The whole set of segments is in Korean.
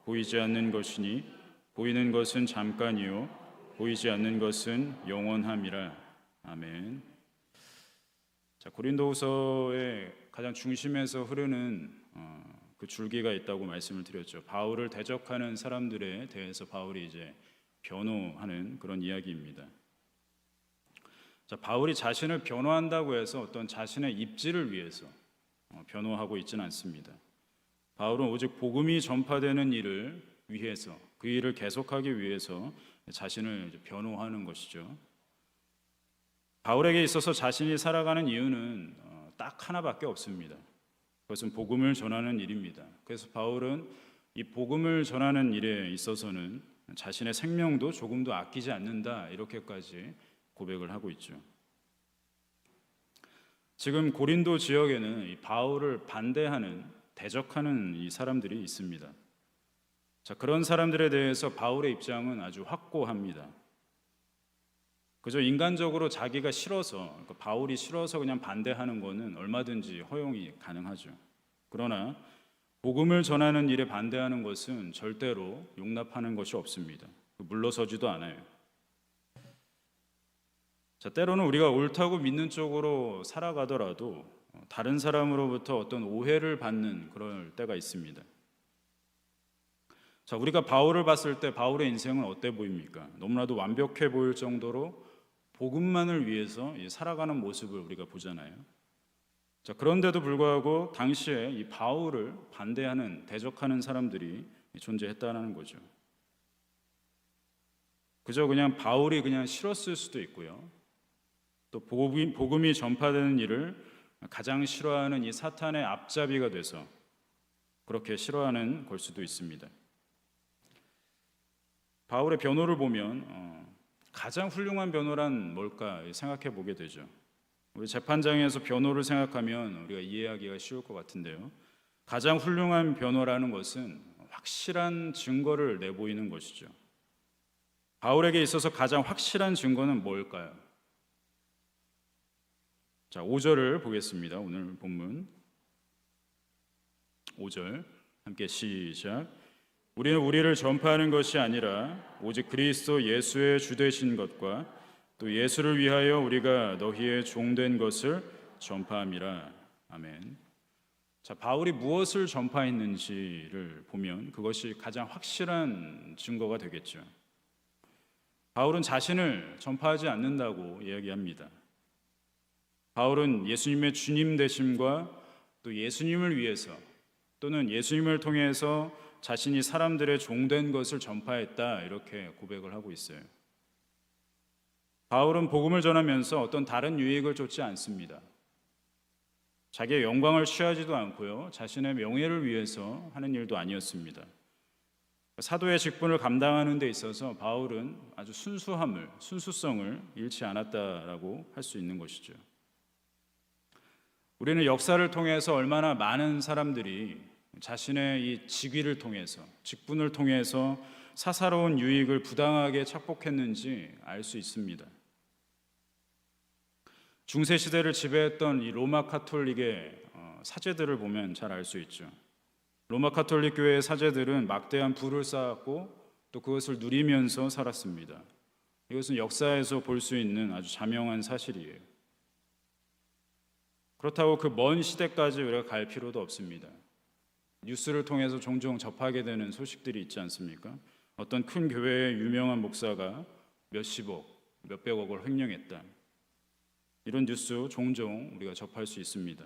보이지 않는 것이니 보이는 것은 잠깐이요 보이지 않는 것은 영원함이라. 아멘. 자, 고린도후서의 가장 중심에서 흐르는 그 줄기가 있다고 말씀을 드렸죠. 바울을 대적하는 사람들에 대해서 바울이 이제 변호하는 그런 이야기입니다. 자, 바울이 자신을 변호한다고 해서 어떤 자신의 입지를 위해서 변호하고 있지는 않습니다. 바울은 오직 복음이 전파되는 일을 위해서, 그 일을 계속하기 위해서 자신을 변호하는 것이죠. 바울에게 있어서 자신이 살아가는 이유는 딱 하나밖에 없습니다. 그것은 복음을 전하는 일입니다. 그래서 바울은 이 복음을 전하는 일에 있어서는 자신의 생명도 조금도 아끼지 않는다, 이렇게까지 고백을 하고 있죠. 지금 고린도 지역에는 이 바울을 반대하는, 대적하는 이 사람들이 있습니다. 자, 그런 사람들에 대해서 바울의 입장은 아주 확고합니다. 그저 인간적으로 자기가 싫어서, 그러니까 바울이 싫어서 그냥 반대하는 것은 얼마든지 허용이 가능하죠. 그러나 복음을 전하는 일에 반대하는 것은 절대로 용납하는 것이 없습니다. 물러서지도 않아요. 자, 때로는 우리가 옳다고 믿는 쪽으로 살아가더라도 다른 사람으로부터 어떤 오해를 받는 그럴 때가 있습니다. 자, 우리가 바울을 봤을 때 바울의 인생은 어때 보입니까? 너무나도 완벽해 보일 정도로 복음만을 위해서 살아가는 모습을 우리가 보잖아요. 자, 그런데도 불구하고 당시에 이 바울을 반대하는, 대적하는 사람들이 존재했다는 거죠. 그저 그냥 바울이 그냥 싫었을 수도 있고요. 또 복음이 전파되는 일을 가장 싫어하는 이 사탄의 앞잡이가 돼서 그렇게 싫어하는 걸 수도 있습니다. 바울의 변호를 보면 가장 훌륭한 변호란 뭘까 생각해 보게 되죠. 우리 재판장에서 변호를 생각하면 우리가 이해하기가 쉬울 것 같은데요. 가장 훌륭한 변호라는 것은 확실한 증거를 내보이는 것이죠. 바울에게 있어서 가장 확실한 증거는 뭘까요? 자, 5절을 보겠습니다. 오늘 본문 5절 함께 시작. 우리는 우리를 전파하는 것이 아니라 오직 그리스도 예수의 주 되신 것과 또 예수를 위하여 우리가 너희의 종된 것을 전파함이라. 아멘. 자, 바울이 무엇을 전파했는지를 보면 그것이 가장 확실한 증거가 되겠죠. 바울은 자신을 전파하지 않는다고 이야기합니다. 바울은 예수님의 주님 되심과 또 예수님을 위해서 또는 예수님을 통해서 자신이 사람들의 종된 것을 전파했다, 이렇게 고백을 하고 있어요. 바울은 복음을 전하면서 어떤 다른 유익을 쫓지 않습니다. 자기의 영광을 취하지도 않고요, 자신의 명예를 위해서 하는 일도 아니었습니다. 사도의 직분을 감당하는 데 있어서 바울은 아주 순수성을 잃지 않았다라고 할 수 있는 것이죠. 우리는 역사를 통해서 얼마나 많은 사람들이 자신의 이 직위를 통해서, 직분을 통해서 사사로운 유익을 부당하게 착복했는지 알 수 있습니다. 중세 시대를 지배했던 이 로마 가톨릭의 사제들을 보면 잘 알 수 있죠. 로마 가톨릭 교회의 사제들은 막대한 부를 쌓았고 또 그것을 누리면서 살았습니다. 이것은 역사에서 볼 수 있는 아주 자명한 사실이에요. 그렇다고 그 먼 시대까지 우리가 갈 필요도 없습니다. 뉴스를 통해서 종종 접하게 되는 소식들이 있지 않습니까? 어떤 큰 교회의 유명한 목사가 몇십억, 몇백억을 횡령했다. 이런 뉴스 종종 우리가 접할 수 있습니다.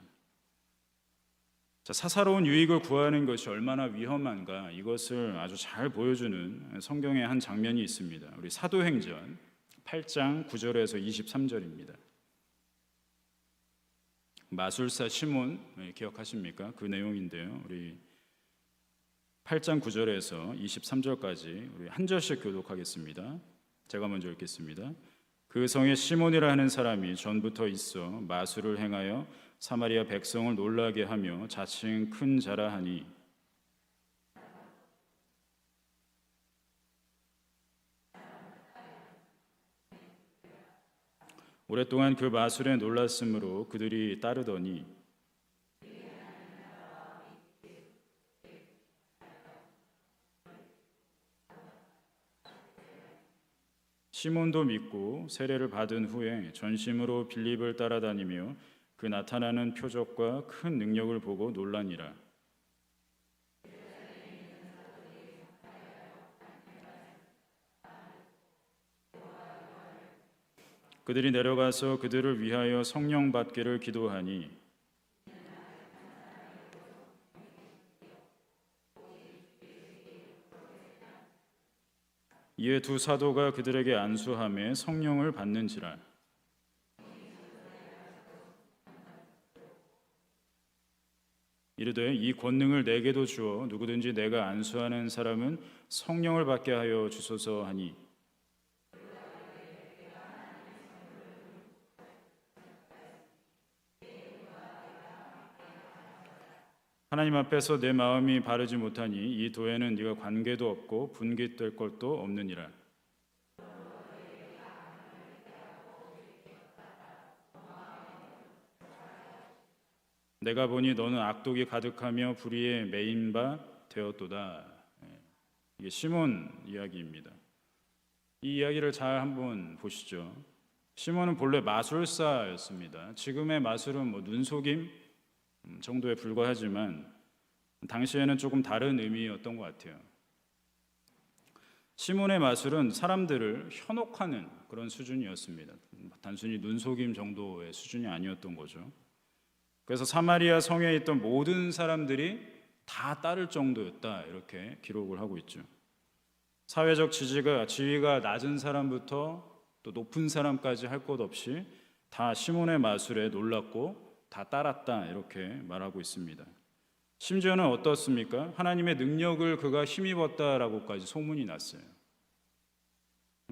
자, 사사로운 유익을 구하는 것이 얼마나 위험한가, 이것을 아주 잘 보여주는 성경의 한 장면이 있습니다. 우리 사도행전 8장 9절에서 23절입니다. 마술사 시몬 기억하십니까? 그 내용인데요. 우리 8장 9절에서 23절까지 우리 한 절씩 교독하겠습니다. 제가 먼저 읽겠습니다. 그 성에 시몬이라 하는 사람이 전부터 있어 마술을 행하여 사마리아 백성을 놀라게 하며 자칭 큰 자라 하니 오랫동안 그 마술에 놀랐으므로 그들이 따르더니 시몬도 믿고 세례를 받은 후에 전심으로 빌립을 따라다니며 그 나타나는 표적과 큰 능력을 보고 놀라니라. 그들이 내려가서 그들을 위하여 성령 받기를 기도하니 이에 두 사도가 그들에게 안수하며 성령을 받는지라. 이르되 이 권능을 내게도 주어 누구든지 내가 안수하는 사람은 성령을 받게 하여 주소서 하니 하나님 앞에서 내 마음이 바르지 못하니 이 도에는 네가 관계도 없고 분깃될 것도 없느니라. 내가 보니 너는 악독이 가득하며 불의에 매인 바 되었도다. 이게 시몬 이야기입니다. 이 이야기를 잘 한번 보시죠. 시몬은 본래 마술사였습니다. 지금의 마술은 눈속임 정도에 불과하지만 당시에는 조금 다른 의미였던 것 같아요. 시몬의 마술은 사람들을 현혹하는 그런 수준이었습니다. 단순히 눈속임 정도의 수준이 아니었던 거죠. 그래서 사마리아 성에 있던 모든 사람들이 다 따를 정도였다, 이렇게 기록을 하고 있죠. 사회적 지위가 낮은 사람부터 또 높은 사람까지 할 것 없이 다 시몬의 마술에 놀랐고 다 따랐다, 이렇게 말하고 있습니다. 심지어는 어떻습니까? 하나님의 능력을 그가 힘입었다라고까지 소문이 났어요.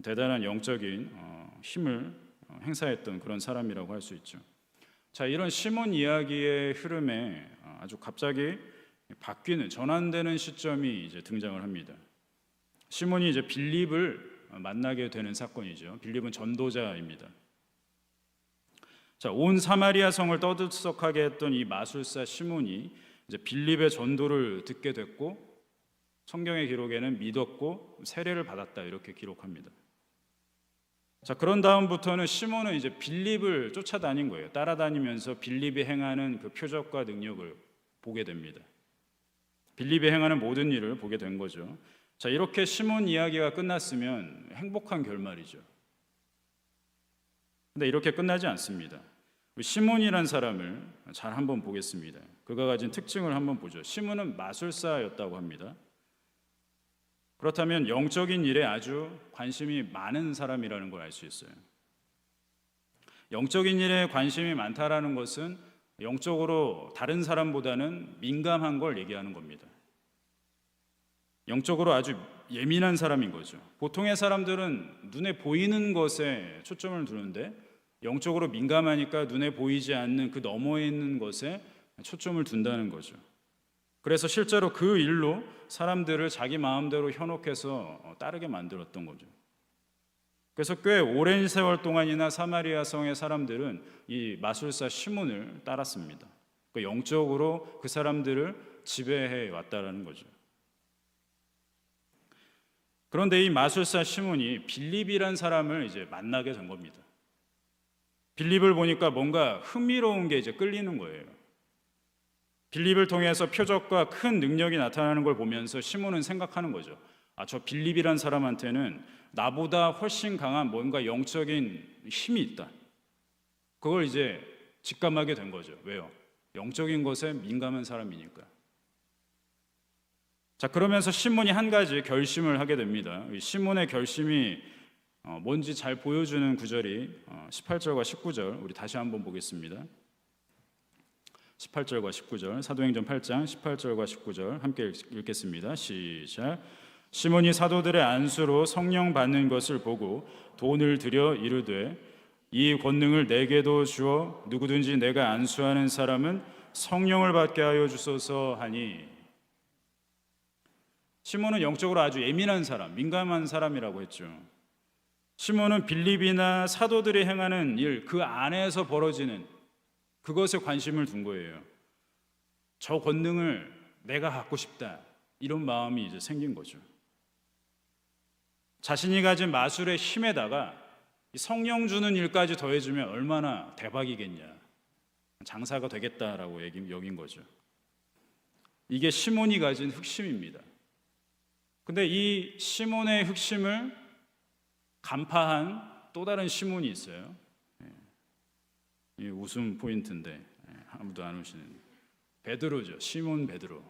대단한 영적인 힘을 행사했던 그런 사람이라고 할 수 있죠. 자, 이런 시몬 이야기의 흐름에 아주 갑자기 바뀌는, 전환되는 시점이 이제 등장을 합니다. 시몬이 이제 빌립을 만나게 되는 사건이죠. 빌립은 전도자입니다. 자, 온 사마리아 성을 떠들썩하게 했던 이 마술사 시몬이 이제 빌립의 전도를 듣게 됐고 성경의 기록에는 믿었고 세례를 받았다, 이렇게 기록합니다. 자, 그런 다음부터는 시몬은 이제 빌립을 쫓아다닌 거예요. 따라다니면서 빌립이 행하는 그 표적과 능력을 보게 됩니다. 빌립이 행하는 모든 일을 보게 된 거죠. 자, 이렇게 시몬 이야기가 끝났으면 행복한 결말이죠. 근데 이렇게 끝나지 않습니다. 시몬이란 사람을 잘 한번 보겠습니다. 그가 가진 특징을 한번 보죠. 시몬은 마술사였다고 합니다. 그렇다면 영적인 일에 아주 관심이 많은 사람이라는 걸 알 수 있어요. 영적인 일에 관심이 많다라는 것은 영적으로 다른 사람보다는 민감한 걸 얘기하는 겁니다. 영적으로 아주 예민한 사람인 거죠. 보통의 사람들은 눈에 보이는 것에 초점을 두는데 영적으로 민감하니까 눈에 보이지 않는 그 너머에 있는 것에 초점을 둔다는 거죠. 그래서 실제로 그 일로 사람들을 자기 마음대로 현혹해서 따르게 만들었던 거죠. 그래서 꽤 오랜 세월 동안이나 사마리아 성의 사람들은 이 마술사 시몬을 따랐습니다. 그러니까 영적으로 그 사람들을 지배해 왔다라는 거죠. 그런데 이 마술사 시몬이 빌립이란 사람을 이제 만나게 된 겁니다. 빌립을 보니까 뭔가 흥미로운 게 이제 끌리는 거예요. 빌립을 통해서 표적과 큰 능력이 나타나는 걸 보면서 시몬은 생각하는 거죠. 아, 저 빌립이란 사람한테는 나보다 훨씬 강한 뭔가 영적인 힘이 있다. 그걸 이제 직감하게 된 거죠. 왜요? 영적인 것에 민감한 사람이니까. 자, 그러면서 시몬이 한 가지 결심을 하게 됩니다. 시몬의 결심이 뭔지 잘 보여주는 구절이 18절과 19절, 우리 다시 한번 보겠습니다. 18절과 19절, 사도행전 8장 18절과 19절 함께 읽겠습니다. 시작. 시몬이 사도들의 안수로 성령 받는 것을 보고 돈을 들여 이르되 이 권능을 내게도 주어 누구든지 내가 안수하는 사람은 성령을 받게 하여 주소서 하니. 시몬은 영적으로 아주 예민한 사람, 민감한 사람이라고 했죠. 시몬은 빌립이나 사도들이 행하는 일, 그 안에서 벌어지는 그것에 관심을 둔 거예요. 저 권능을 내가 갖고 싶다, 이런 마음이 이제 생긴 거죠. 자신이 가진 마술의 힘에다가 이 성령 주는 일까지 더해주면 얼마나 대박이겠냐. 장사가 되겠다라고 여긴 거죠. 이게 시몬이 가진 흑심입니다. 근데 이 시몬의 흑심을 간파한 또 다른 시몬이 있어요. 이 웃음 포인트인데 아무도 안 웃으시는 베드로죠. 시몬 베드로.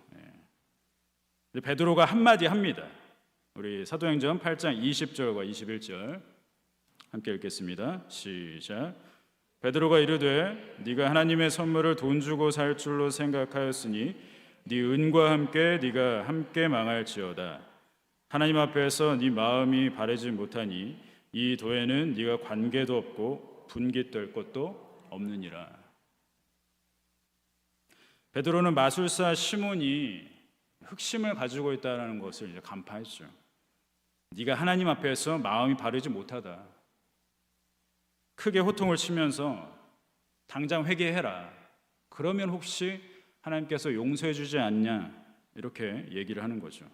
베드로가 한마디 합니다. 우리 사도행전 8장 20절과 21절 함께 읽겠습니다. 시작. 베드로가 이르되 네가 하나님의 선물을 돈 주고 살 줄로 생각하였으니 네 은과 함께 네가 함께 망할지어다. 하나님 앞에서 네 마음이 바르지 못하니 이 도에는 네가 관계도 없고 분깃될 것도 없느니라. 베드로는 마술사 시몬이 흑심을 가지고 있다는 것을 이제 간파했죠. 네가 하나님 앞에서 마음이 바르지 못하다. 크게 호통을 치면서 당장 회개해라. 그러면 혹시 하나님께서 용서해 주지 않냐 이렇게 얘기를 하는 거죠.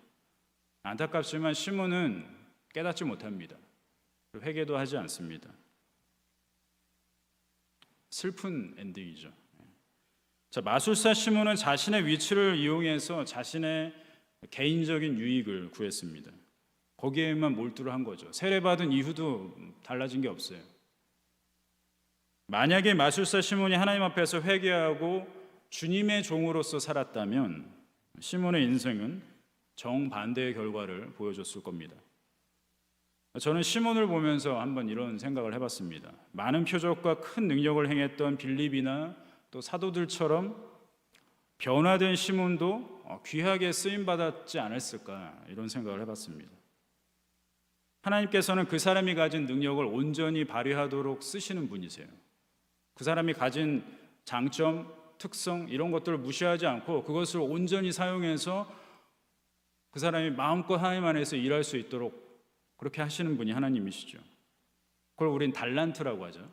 안타깝지만 시몬은 깨닫지 못합니다. 회개도 하지 않습니다. 슬픈 엔딩이죠. 자, 마술사 시몬은 자신의 위치를 이용해서 자신의 개인적인 유익을 구했습니다. 거기에만 몰두를 한 거죠. 세례받은 이후도 달라진 게 없어요. 만약에 마술사 시몬이 하나님 앞에서 회개하고 주님의 종으로서 살았다면 시몬의 인생은 정반대의 결과를 보여줬을 겁니다. 저는 시몬을 보면서 한번 이런 생각을 해봤습니다. 많은 표적과 큰 능력을 행했던 빌립이나 또 사도들처럼 변화된 시몬도 귀하게 쓰임받았지 않았을까 이런 생각을 해봤습니다. 하나님께서는 그 사람이 가진 능력을 온전히 발휘하도록 쓰시는 분이세요. 그 사람이 가진 장점, 특성 이런 것들을 무시하지 않고 그것을 온전히 사용해서 그 사람이 마음껏 하나님 안에서 일할 수 있도록 그렇게 하시는 분이 하나님이시죠. 그걸 우린 달란트라고 하죠.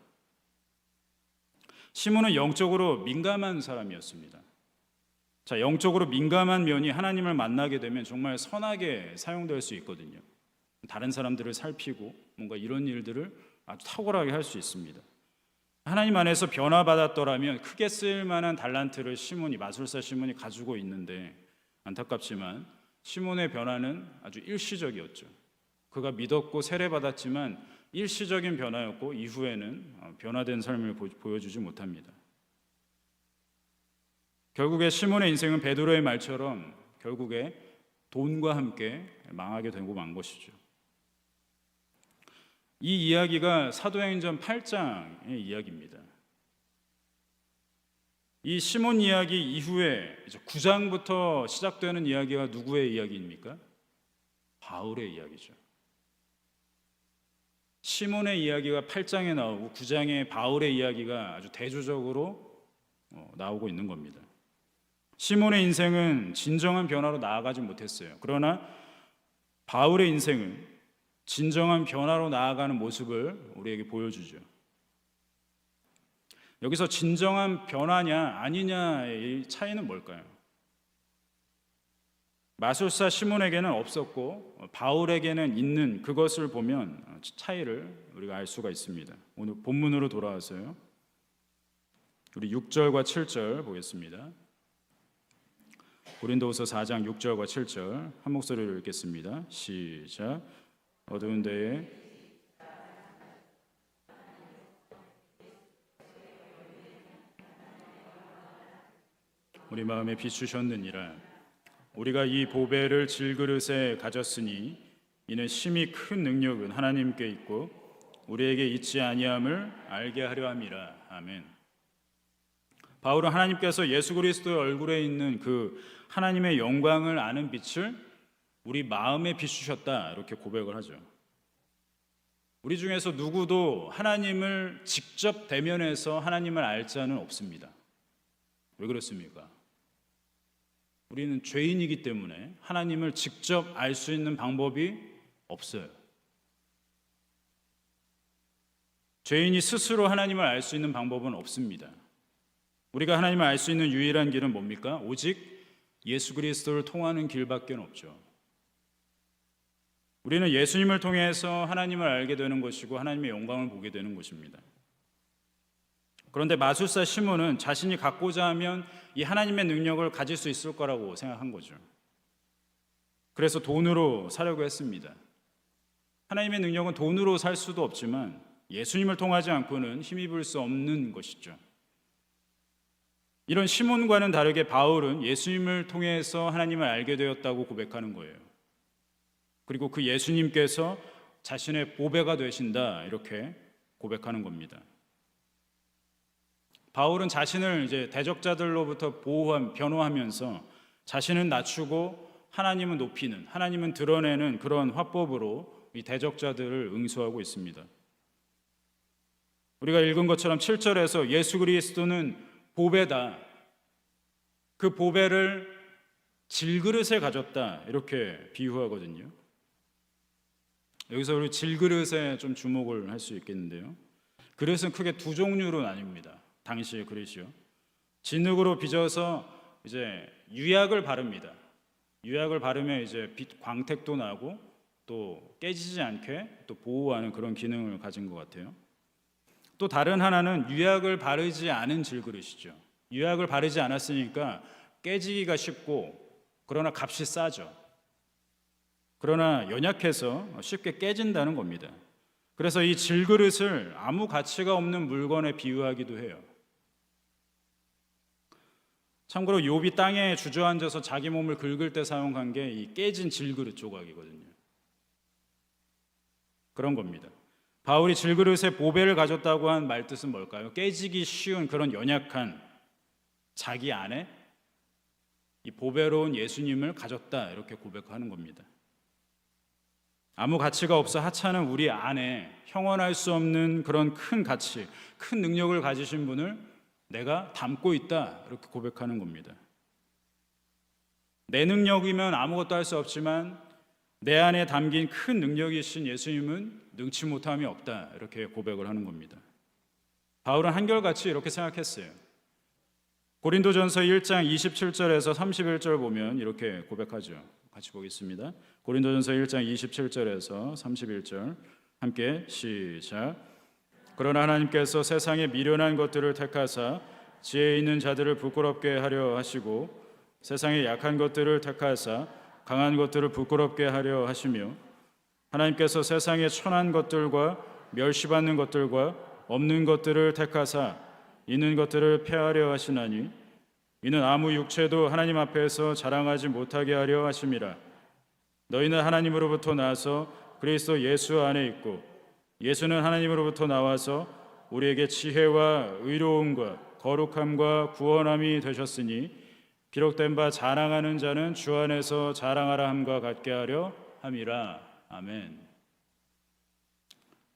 시몬은 영적으로 민감한 사람이었습니다. 자, 영적으로 민감한 면이 하나님을 만나게 되면 정말 선하게 사용될 수 있거든요. 다른 사람들을 살피고 뭔가 이런 일들을 아주 탁월하게 할 수 있습니다. 하나님 안에서 변화받았더라면 크게 쓰일 만한 달란트를 마술사 시몬이 가지고 있는데 안타깝지만 시몬의 변화는 아주 일시적이었죠. 그가 믿었고 세례받았지만 일시적인 변화였고 이후에는 변화된 삶을 보여주지 못합니다. 결국에 시몬의 인생은 베드로의 말처럼 결국에 돈과 함께 망하게 되고 만 것이죠. 이 이야기가 사도행전 8장의 이야기입니다. 이 시몬 이야기 이후에 9장부터 시작되는 이야기가 누구의 이야기입니까? 바울의 이야기죠. 시몬의 이야기가 8장에 나오고 9장에 바울의 이야기가 아주 대조적으로 나오고 있는 겁니다. 시몬의 인생은 진정한 변화로 나아가지 못했어요. 그러나 바울의 인생은 진정한 변화로 나아가는 모습을 우리에게 보여주죠. 여기서 진정한 변화냐 아니냐의 차이는 뭘까요? 마술사 시몬에게는 없었고 바울에게는 있는 그것을 보면 차이를 우리가 알 수가 있습니다. 오늘 본문으로 돌아와서요. 우리 6절과 7절 보겠습니다. 고린도후서 4장 6절과 7절 한 목소리로 읽겠습니다. 시작. 어두운 데에 우리 마음에 비추셨느니라. 우리가 이 보배를 질그릇에 가졌으니 이는 심히 큰 능력은 하나님께 있고 우리에게 있지 아니함을 알게 하려 함이라. 아멘. 바울은 하나님께서 예수 그리스도의 얼굴에 있는 그 하나님의 영광을 아는 빛을 우리 마음에 비추셨다 이렇게 고백을 하죠. 우리 중에서 누구도 하나님을 직접 대면해서 하나님을 알 자는 없습니다. 왜 그렇습니까? 우리는 죄인이기 때문에 하나님을 직접 알 수 있는 방법이 없어요. 죄인이 스스로 하나님을 알 수 있는 방법은 없습니다. 우리가 하나님을 알 수 있는 유일한 길은 뭡니까? 오직 예수 그리스도를 통하는 길밖에 없죠. 우리는 예수님을 통해서 하나님을 알게 되는 것이고 하나님의 영광을 보게 되는 것입니다. 그런데 마술사 시몬은 자신이 갖고자 하면 이 하나님의 능력을 가질 수 있을 거라고 생각한 거죠. 그래서 돈으로 사려고 했습니다. 하나님의 능력은 돈으로 살 수도 없지만 예수님을 통하지 않고는 힘입을 수 없는 것이죠. 이런 시몬과는 다르게 바울은 예수님을 통해서 하나님을 알게 되었다고 고백하는 거예요. 그리고 그 예수님께서 자신의 보배가 되신다 이렇게 고백하는 겁니다. 바울은 자신을 이제 대적자들로부터 변호하면서 자신은 낮추고 하나님은 높이는, 하나님은 드러내는 그런 화법으로 이 대적자들을 응수하고 있습니다. 우리가 읽은 것처럼 7절에서 예수 그리스도는 보배다. 그 보배를 질그릇에 가졌다. 이렇게 비유하거든요. 여기서 우리 질그릇에 좀 주목을 할 수 있겠는데요. 그릇은 크게 두 종류로 나뉩니다. 당시의 그릇이요. 진흙으로 빚어서 이제 유약을 바릅니다. 유약을 바르면 이제 빛 광택도 나고 또 깨지지 않게 또 보호하는 그런 기능을 가진 것 같아요. 또 다른 하나는 유약을 바르지 않은 질그릇이죠. 유약을 바르지 않았으니까 깨지기가 쉽고 그러나 값이 싸죠. 그러나 연약해서 쉽게 깨진다는 겁니다. 그래서 이 질그릇을 아무 가치가 없는 물건에 비유하기도 해요. 참고로 욥이 땅에 주저앉아서 자기 몸을 긁을 때 사용한 게 이 깨진 질그릇 조각이거든요. 그런 겁니다. 바울이 질그릇에 보배를 가졌다고 한 말뜻은 뭘까요? 깨지기 쉬운 그런 연약한 자기 안에 이 보배로운 예수님을 가졌다 이렇게 고백하는 겁니다. 아무 가치가 없어 하찮은 우리 안에 형언할 수 없는 그런 큰 가치, 큰 능력을 가지신 분을 내가 담고 있다 이렇게 고백하는 겁니다. 내 능력이면 아무것도 할 수 없지만 내 안에 담긴 큰 능력이신 예수님은 능치 못함이 없다 이렇게 고백을 하는 겁니다. 바울은 한결같이 이렇게 생각했어요. 고린도전서 1장 27절에서 31절 보면 이렇게 고백하죠. 같이 보겠습니다. 고린도전서 1장 27절에서 31절 함께 시작. 그러나 하나님께서 세상에 미련한 것들을 택하사 지혜 있는 자들을 부끄럽게 하려 하시고 세상에 약한 것들을 택하사 강한 것들을 부끄럽게 하려 하시며 하나님께서 세상에 천한 것들과 멸시받는 것들과 없는 것들을 택하사 있는 것들을 폐하려 하시나니 이는 아무 육체도 하나님 앞에서 자랑하지 못하게 하려 하심이라. 너희는 하나님으로부터 나와서 그리스도 예수 안에 있고 예수는 하나님으로부터 나와서 우리에게 지혜와 의로움과 거룩함과 구원함이 되셨으니 기록된 바 자랑하는 자는 주 안에서 자랑하라 함과 같게 하려 함이라. 아멘.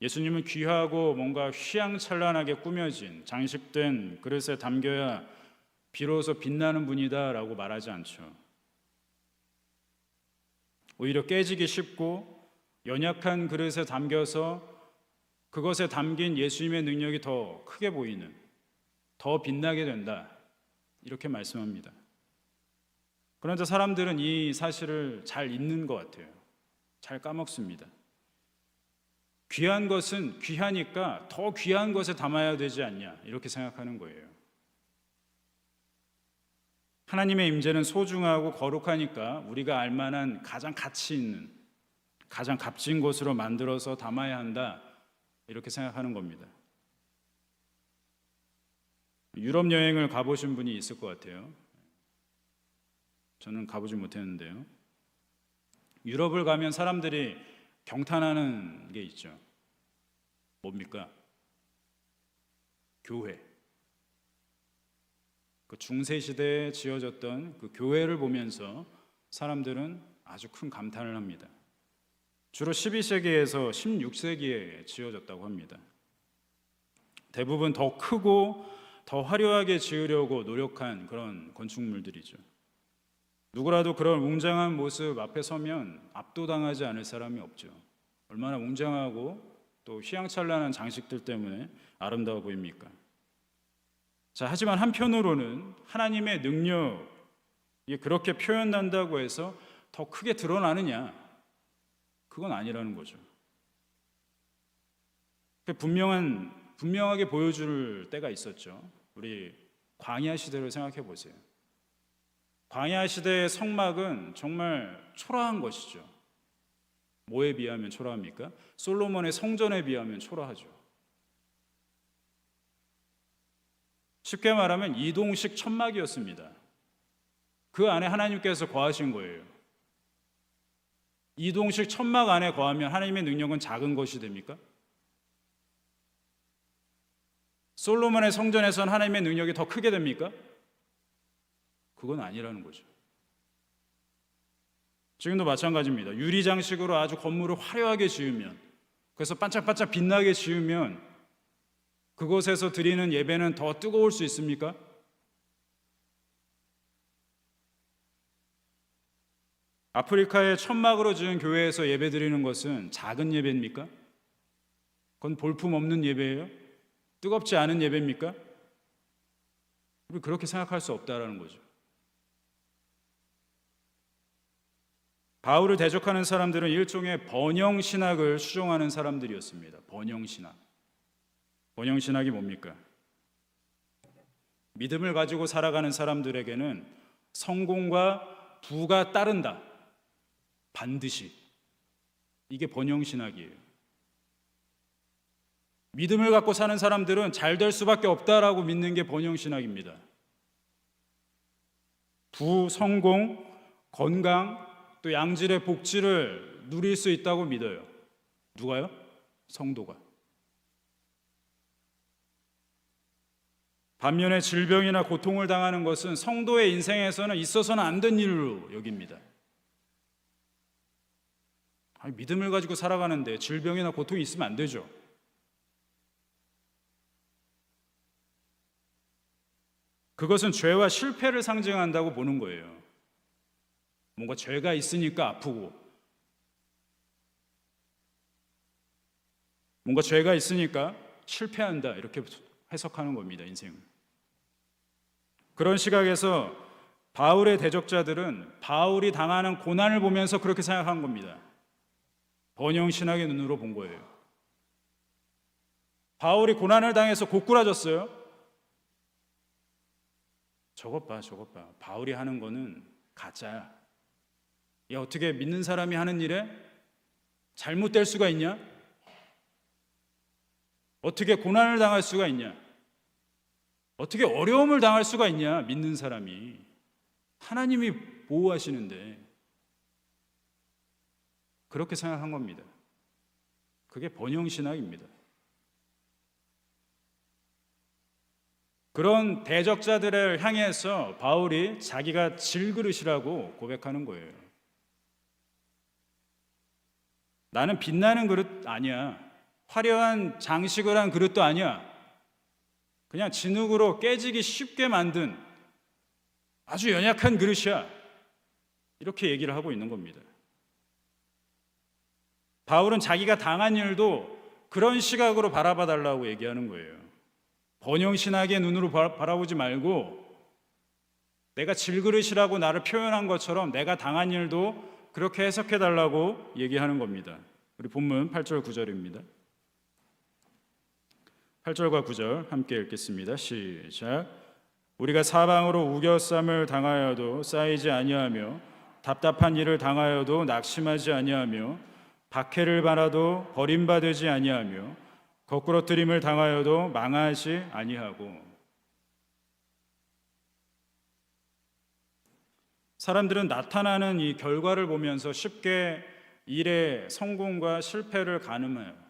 예수님은 귀하고 뭔가 휘황찬란하게 꾸며진 장식된 그릇에 담겨야 비로소 빛나는 분이다 라고 말하지 않죠. 오히려 깨지기 쉽고 연약한 그릇에 담겨서 그것에 담긴 예수님의 능력이 더 크게 보이는, 더 빛나게 된다 이렇게 말씀합니다. 그런데 사람들은 이 사실을 잘 잊는 것 같아요. 잘 까먹습니다. 귀한 것은 귀하니까 더 귀한 것에 담아야 되지 않냐 이렇게 생각하는 거예요. 하나님의 임재는 소중하고 거룩하니까 우리가 알만한 가장 가치 있는, 가장 값진 것으로 만들어서 담아야 한다 이렇게 생각하는 겁니다. 유럽 여행을 가보신 분이 있을 것 같아요. 저는 가보지 못했는데요. 유럽을 가면 사람들이 경탄하는 게 있죠. 뭡니까? 교회. 그 중세 시대에 지어졌던 그 교회를 보면서 사람들은 아주 큰 감탄을 합니다. 주로 12세기에서 16세기에 지어졌다고 합니다. 대부분 더 크고 더 화려하게 지으려고 노력한 그런 건축물들이죠. 누구라도 그런 웅장한 모습 앞에 서면 압도당하지 않을 사람이 없죠. 얼마나 웅장하고 또 휘황찬란한 장식들 때문에 아름다워 보입니까? 자, 하지만 한편으로는 하나님의 능력이 그렇게 표현된다고 해서 더 크게 드러나느냐? 그건 아니라는 거죠. 분명하게 보여줄 때가 있었죠. 우리 광야 시대를 생각해 보세요. 광야 시대의 성막은 정말 초라한 것이죠. 뭐에 비하면 초라합니까? 솔로몬의 성전에 비하면 초라하죠. 쉽게 말하면 이동식 천막이었습니다. 그 안에 하나님께서 거하신 거예요. 이동식 천막 안에 거하면 하나님의 능력은 작은 것이 됩니까? 솔로몬의 성전에선 하나님의 능력이 더 크게 됩니까? 그건 아니라는 거죠. 지금도 마찬가지입니다. 유리장식으로 아주 건물을 화려하게 지으면, 그래서 반짝반짝 빛나게 지으면 그곳에서 드리는 예배는 더 뜨거울 수 있습니까? 아프리카의 천막으로 지은 교회에서 예배 드리는 것은 작은 예배입니까? 그건 볼품없는 예배예요? 뜨겁지 않은 예배입니까? 우리 그렇게 생각할 수 없다라는 거죠. 바울을 대적하는 사람들은 일종의 번영신학을 추종하는 사람들이었습니다. 번영신학. 번영신학이 뭡니까? 믿음을 가지고 살아가는 사람들에게는 성공과 부가 따른다. 반드시. 이게 번영신학이에요. 믿음을 갖고 사는 사람들은 잘 될 수밖에 없다라고 믿는 게 번영신학입니다. 부, 성공, 건강, 또 양질의 복지를 누릴 수 있다고 믿어요. 누가요? 성도가. 반면에 질병이나 고통을 당하는 것은 성도의 인생에서는 있어서는 안 된 일로 여깁니다. 믿음을 가지고 살아가는데 질병이나 고통이 있으면 안 되죠. 그것은 죄와 실패를 상징한다고 보는 거예요. 뭔가 죄가 있으니까 아프고, 뭔가 죄가 있으니까 실패한다, 이렇게 해석하는 겁니다, 인생을. 그런 시각에서 바울의 대적자들은 바울이 당하는 고난을 보면서 그렇게 생각한 겁니다. 번영신학의 눈으로 본 거예요. 바울이 고난을 당해서 고꾸라졌어요. 저것 봐. 바울이 하는 거는 가짜야. 야, 어떻게 믿는 사람이 하는 일에 잘못될 수가 있냐? 어떻게 고난을 당할 수가 있냐? 어떻게 어려움을 당할 수가 있냐? 믿는 사람이. 하나님이 보호하시는데. 그렇게 생각한 겁니다. 그게 번영신학입니다. 그런 대적자들을 향해서 바울이 자기가 질그릇이라고 고백하는 거예요. 나는 빛나는 그릇 아니야. 화려한 장식을 한 그릇도 아니야. 그냥 진흙으로 깨지기 쉽게 만든 아주 연약한 그릇이야. 이렇게 얘기를 하고 있는 겁니다. 바울은 자기가 당한 일도 그런 시각으로 바라봐 달라고 얘기하는 거예요. 번영신학의 눈으로 바라보지 말고 내가 질그릇이라고 나를 표현한 것처럼 내가 당한 일도 그렇게 해석해 달라고 얘기하는 겁니다. 우리 본문 8절 9절입니다. 8절과 9절 함께 읽겠습니다. 시작. 우리가 사방으로 우겨쌈을 당하여도 쌓이지 아니하며 답답한 일을 당하여도 낙심하지 아니하며 박해를 받아도 버림받지 아니하며 거꾸러뜨림을 당하여도 망하지 아니하고. 사람들은 나타나는 이 결과를 보면서 쉽게 일의 성공과 실패를 가늠해요.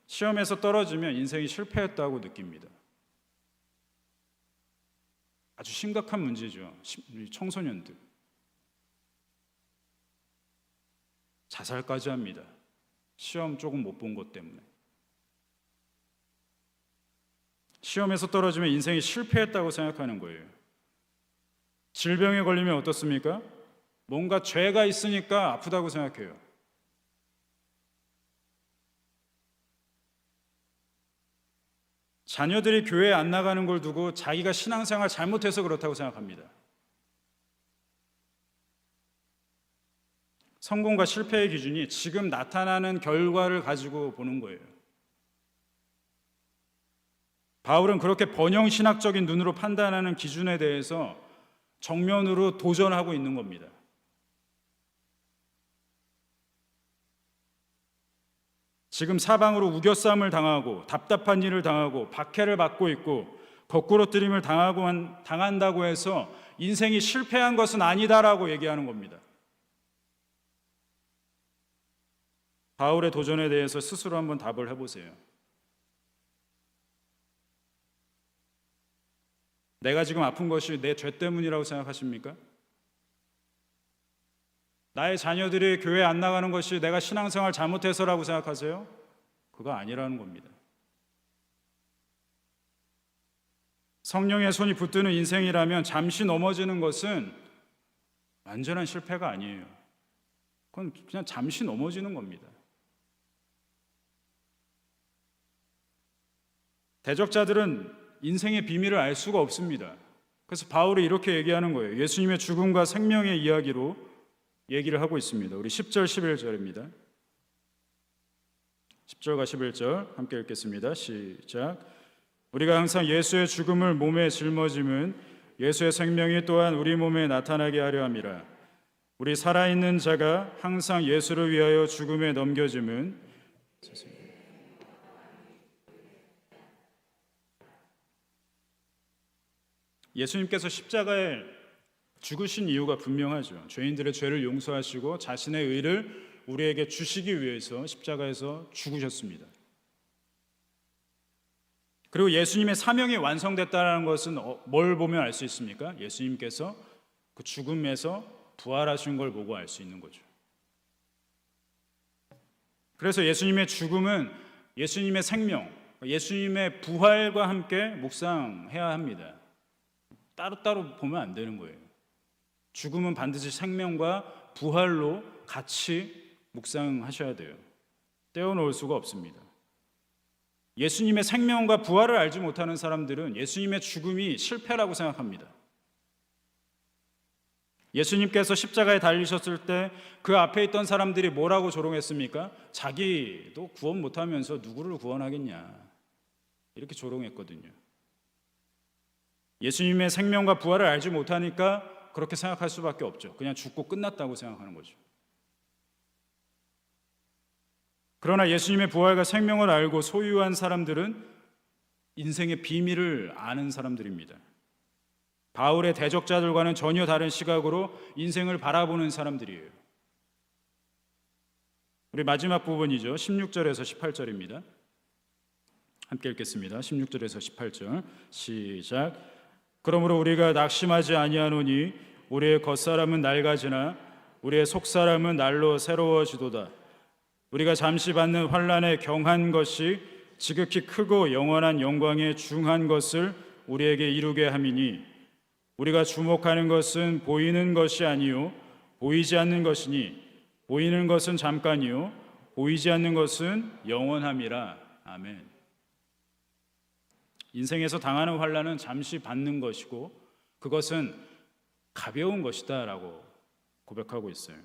시험에서 떨어지면 인생이 실패했다고 느낍니다. 아주 심각한 문제죠. 청소년들. 자살까지 합니다. 시험 조금 못 본 것 때문에. 시험에서 떨어지면 인생이 실패했다고 생각하는 거예요. 질병에 걸리면 어떻습니까? 뭔가 죄가 있으니까 아프다고 생각해요. 자녀들이 교회에 안 나가는 걸 두고 자기가 신앙생활 잘못해서 그렇다고 생각합니다. 성공과 실패의 기준이 지금 나타나는 결과를 가지고 보는 거예요. 바울은 그렇게 번영신학적인 눈으로 판단하는 기준에 대해서 정면으로 도전하고 있는 겁니다. 지금 사방으로 우겨싸움을 당하고 답답한 일을 당하고 박해를 받고 있고 거꾸로뜨림을 당한다고 해서 인생이 실패한 것은 아니다라고 얘기하는 겁니다. 바울의 도전에 대해서 스스로 한번 답을 해보세요. 내가 지금 아픈 것이 내 죄 때문이라고 생각하십니까? 나의 자녀들이 교회 안 나가는 것이 내가 신앙생활 잘못해서라고 생각하세요? 그거 아니라는 겁니다. 성령의 손이 붙드는 인생이라면 잠시 넘어지는 것은 완전한 실패가 아니에요. 그건 그냥 잠시 넘어지는 겁니다. 대적자들은 인생의 비밀을 알 수가 없습니다. 그래서 바울이 이렇게 얘기하는 거예요. 예수님의 죽음과 생명의 이야기로 얘기를 하고 있습니다. 우리 10절 11절입니다. 10절과 11절 함께 읽겠습니다. 시작. 우리가 항상 예수의 죽음을 몸에 짊어짐은 예수의 생명이 또한 우리 몸에 나타나게 하려 함이라. 우리 살아있는 자가 항상 예수를 위하여 죽음에 넘겨짐은 예수님께서 십자가에 죽으신 이유가 분명하죠. 죄인들의 죄를 용서하시고 자신의 의를 우리에게 주시기 위해서 십자가에서 죽으셨습니다. 그리고 예수님의 사명이 완성됐다는 것은 뭘 보면 알 수 있습니까? 예수님께서 그 죽음에서 부활하신 걸 보고 알 수 있는 거죠. 그래서 예수님의 죽음은 예수님의 생명, 예수님의 부활과 함께 묵상해야 합니다. 따로따로 보면 안 되는 거예요. 죽음은 반드시 생명과 부활로 같이 묵상하셔야 돼요. 떼어놓을 수가 없습니다. 예수님의 생명과 부활을 알지 못하는 사람들은 예수님의 죽음이 실패라고 생각합니다. 예수님께서 십자가에 달리셨을 때 그 앞에 있던 사람들이 뭐라고 조롱했습니까? 자기도 구원 못하면서 누구를 구원하겠냐, 이렇게 조롱했거든요. 예수님의 생명과 부활을 알지 못하니까 그렇게 생각할 수밖에 없죠. 그냥 죽고 끝났다고 생각하는 거죠. 그러나 예수님의 부활과 생명을 알고 소유한 사람들은 인생의 비밀을 아는 사람들입니다. 바울의 대적자들과는 전혀 다른 시각으로 인생을 바라보는 사람들이에요. 우리 마지막 부분이죠. 16절에서 18절입니다. 함께 읽겠습니다. 16절에서 18절 시작. 그러므로 우리가 낙심하지 아니하노니 우리의 겉사람은 낡아지나 우리의 속사람은 날로 새로워지도다. 우리가 잠시 받는 환난에 경한 것이 지극히 크고 영원한 영광에 중한 것을 우리에게 이루게 함이니 우리가 주목하는 것은 보이는 것이 아니요 보이지 않는 것이니 보이는 것은 잠깐이요 보이지 않는 것은 영원함이라. 아멘. 인생에서 당하는 환난은 잠시 받는 것이고 그것은 가벼운 것이다 라고 고백하고 있어요.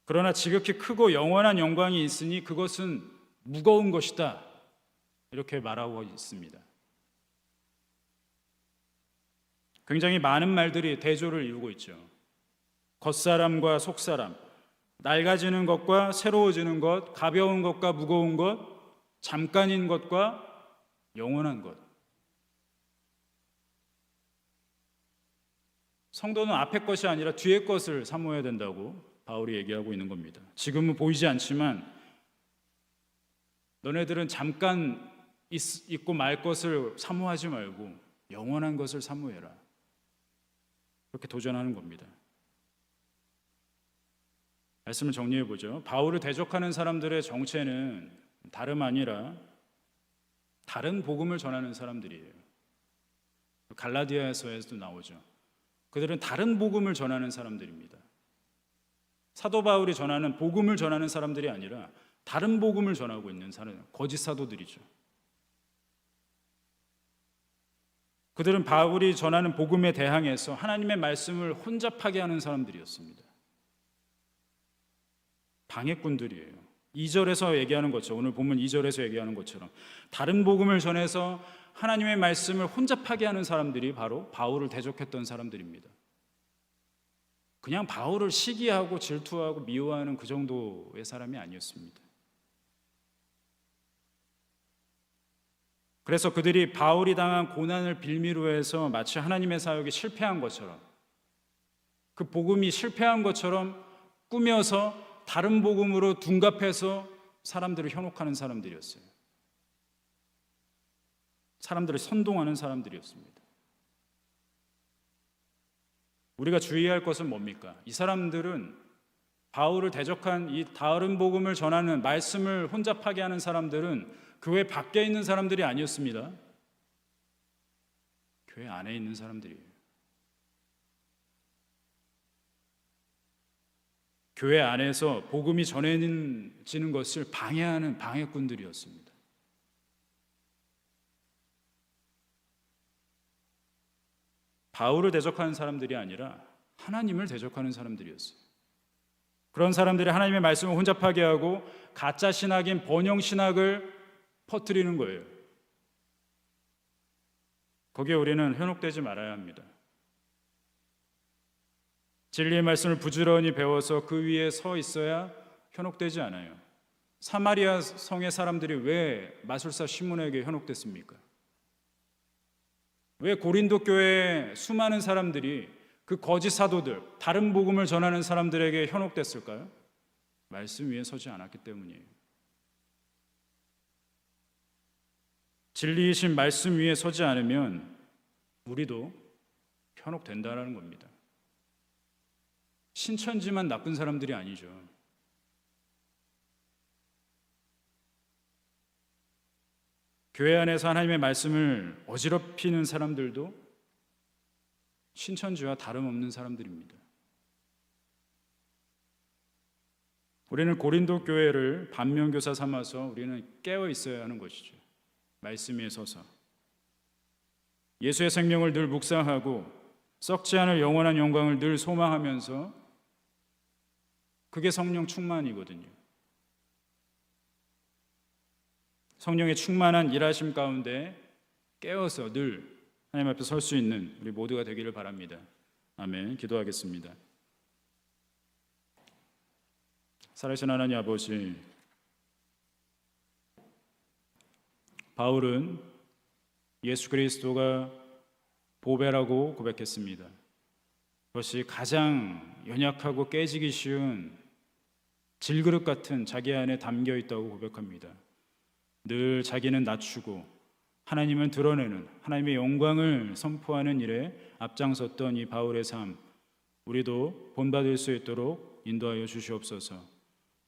그러나 지극히 크고 영원한 영광이 있으니 그것은 무거운 것이다, 이렇게 말하고 있습니다. 굉장히 많은 말들이 대조를 이루고 있죠. 겉사람과 속사람, 낡아지는 것과 새로워지는 것, 가벼운 것과 무거운 것, 잠깐인 것과 영원한 것. 성도는 앞의 것이 아니라 뒤의 것을 사모해야 된다고 바울이 얘기하고 있는 겁니다. 지금은 보이지 않지만 너네들은 잠깐 있고 말 것을 사모하지 말고 영원한 것을 사모해라, 그렇게 도전하는 겁니다. 말씀을 정리해 보죠. 바울을 대적하는 사람들의 정체는 다름 아니라 다른 복음을 전하는 사람들이에요. 갈라디아서에서도 나오죠. 그들은 다른 복음을 전하는 사람들입니다. 사도 바울이 전하는 복음을 전하는 사람들이 아니라 다른 복음을 전하고 있는 사람, 거짓 사도들이죠. 그들은 바울이 전하는 복음에 대항해서 하나님의 말씀을 혼잡하게 하는 사람들이었습니다. 방해꾼들이에요. 2절에서 얘기하는 것처럼, 오늘 본문 2절에서 얘기하는 것처럼 다른 복음을 전해서 하나님의 말씀을 혼잡하게 하는 사람들이 바로 바울을 대적했던 사람들입니다. 그냥 바울을 시기하고 질투하고 미워하는 그 정도의 사람이 아니었습니다. 그래서 그들이 바울이 당한 고난을 빌미로 해서 마치 하나님의 사역이 실패한 것처럼, 그 복음이 실패한 것처럼 꾸며서 다른 복음으로 둔갑해서 사람들을 현혹하는 사람들이었어요. 사람들을 선동하는 사람들이었습니다. 우리가 주의할 것은 뭡니까? 이 사람들은 바울을 대적한 이 다른 복음을 전하는, 말씀을 혼잡하게 하는 사람들은 교회 밖에 있는 사람들이 아니었습니다. 교회 안에 있는 사람들이에요. 교회 안에서 복음이 전해지는 것을 방해하는 방해꾼들이었습니다. 바울을 대적하는 사람들이 아니라 하나님을 대적하는 사람들이었어요. 그런 사람들이 하나님의 말씀을 혼잡하게 하고 가짜 신학인 번영 신학을 퍼뜨리는 거예요. 거기에 우리는 현혹되지 말아야 합니다. 진리의 말씀을 부지런히 배워서 그 위에 서 있어야 현혹되지 않아요. 사마리아 성의 사람들이 왜 마술사 시몬에게 현혹됐습니까? 왜 고린도 교회의 수많은 사람들이 그 거짓 사도들, 다른 복음을 전하는 사람들에게 현혹됐을까요? 말씀 위에 서지 않았기 때문이에요. 진리이신 말씀 위에 서지 않으면 우리도 현혹된다는 겁니다. 신천지만 나쁜 사람들이 아니죠. 교회 안에서 하나님의 말씀을 어지럽히는 사람들도 신천지와 다름없는 사람들입니다. 우리는 고린도 교회를 반면교사 삼아서 우리는 깨어 있어야 하는 것이죠. 말씀 위에 서서 예수의 생명을 늘 묵상하고 썩지 않을 영원한 영광을 늘 소망하면서, 그게 성령 충만이거든요. 성령의 충만한 일하심 가운데 깨어서 늘 하나님 앞에 설 수 있는 우리 모두가 되기를 바랍니다. 아멘. 기도하겠습니다. 살아계신 하나님 아버지, 바울은 예수 그리스도가 보배라고 고백했습니다. 그것이 가장 연약하고 깨지기 쉬운 질그릇 같은 자기 안에 담겨 있다고 고백합니다. 늘 자기는 낮추고 하나님은 드러내는, 하나님의 영광을 선포하는 일에 앞장섰던 이 바울의 삶, 우리도 본받을 수 있도록 인도하여 주시옵소서.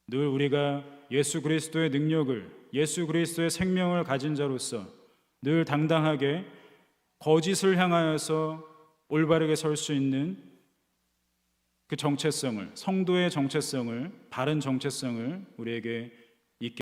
늘 우리가 예수 그리스도의 능력을, 예수 그리스도의 생명을 가진 자로서 늘 당당하게 거짓을 향하여서 올바르게 설 수 있는 그 정체성을, 성도의 정체성을, 바른 정체성을 우리에게